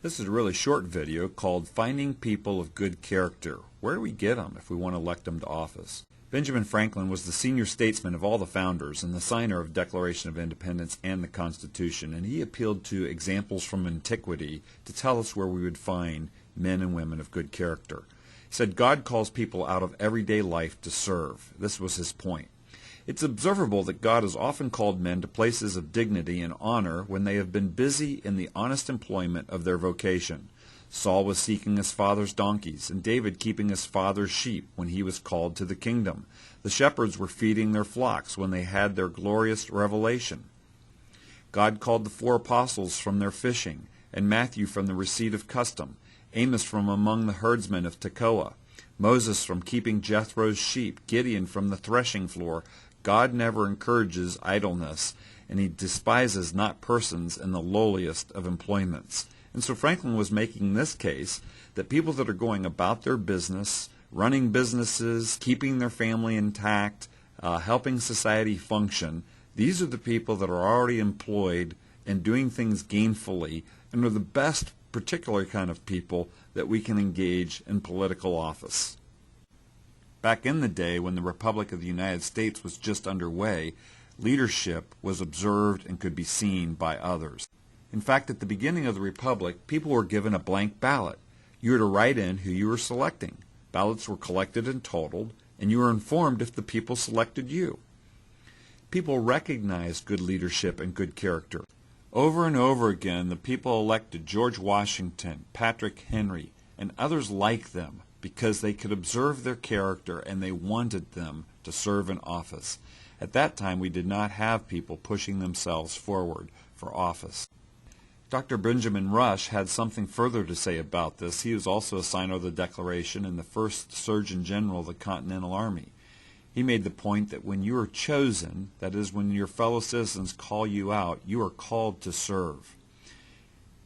This is a really short video called Finding People of Good Character. Where do we get them if we want to elect them to office? Benjamin Franklin was the senior statesman of all the founders and the signer of the Declaration of Independence and the Constitution, and he appealed to examples from antiquity to tell us where we would find men and women of good character. He said God calls people out of everyday life to serve. This was his point. It's observable that God has often called men to places of dignity and honor when they have been busy in the honest employment of their vocation. Saul was seeking his father's donkeys, and David keeping his father's sheep when he was called to the kingdom. The shepherds were feeding their flocks when they had their glorious revelation. God called the 4 apostles from their fishing, and Matthew from the receipt of custom, Amos from among the herdsmen of Tekoa, Moses from keeping Jethro's sheep, Gideon from the threshing floor. God never encourages idleness, and he despises not persons in the lowliest of employments. And so Franklin was making this case that people that are going about their business, running businesses, keeping their family intact, helping society function, these are the people that are already employed and doing things gainfully and are the best particular kind of people that we can engage in political office. Back in the day when the Republic of the United States was just underway, leadership was observed and could be seen by others. In fact, at the beginning of the Republic, people were given a blank ballot. You were to write in who you were selecting. Ballots were collected and totaled, and you were informed if the people selected you. People recognized good leadership and good character. Over and over again, the people elected George Washington, Patrick Henry, and others like them because they could observe their character and they wanted them to serve in office. At that time, we did not have people pushing themselves forward for office. Dr. Benjamin Rush had something further to say about this. He was also a signer of the Declaration and the first Surgeon General of the Continental Army. He made the point that when you are chosen, that is, when your fellow citizens call you out, you are called to serve.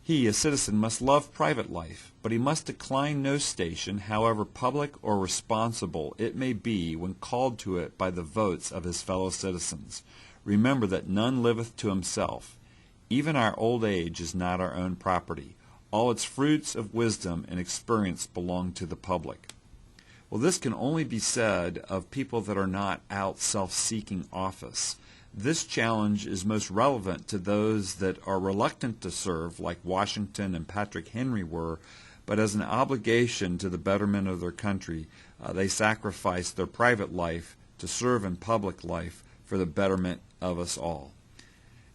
He, a citizen, must love private life, but he must decline no station, however public or responsible it may be, when called to it by the votes of his fellow citizens. Remember that none liveth to himself. Even our old age is not our own property. All its fruits of wisdom and experience belong to the public. Well, this can only be said of people that are not out self-seeking office. This challenge is most relevant to those that are reluctant to serve, like Washington and Patrick Henry were, but as an obligation to the betterment of their country, they sacrificed their private life to serve in public life for the betterment of us all.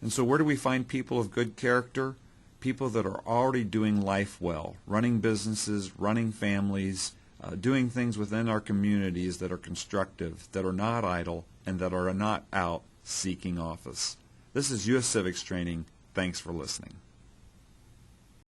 And so where do we find people of good character? People that are already doing life well, running businesses, running families, doing things within our communities that are constructive, that are not idle, and that are not out seeking office. This is U.S. Civics Training. Thanks for listening.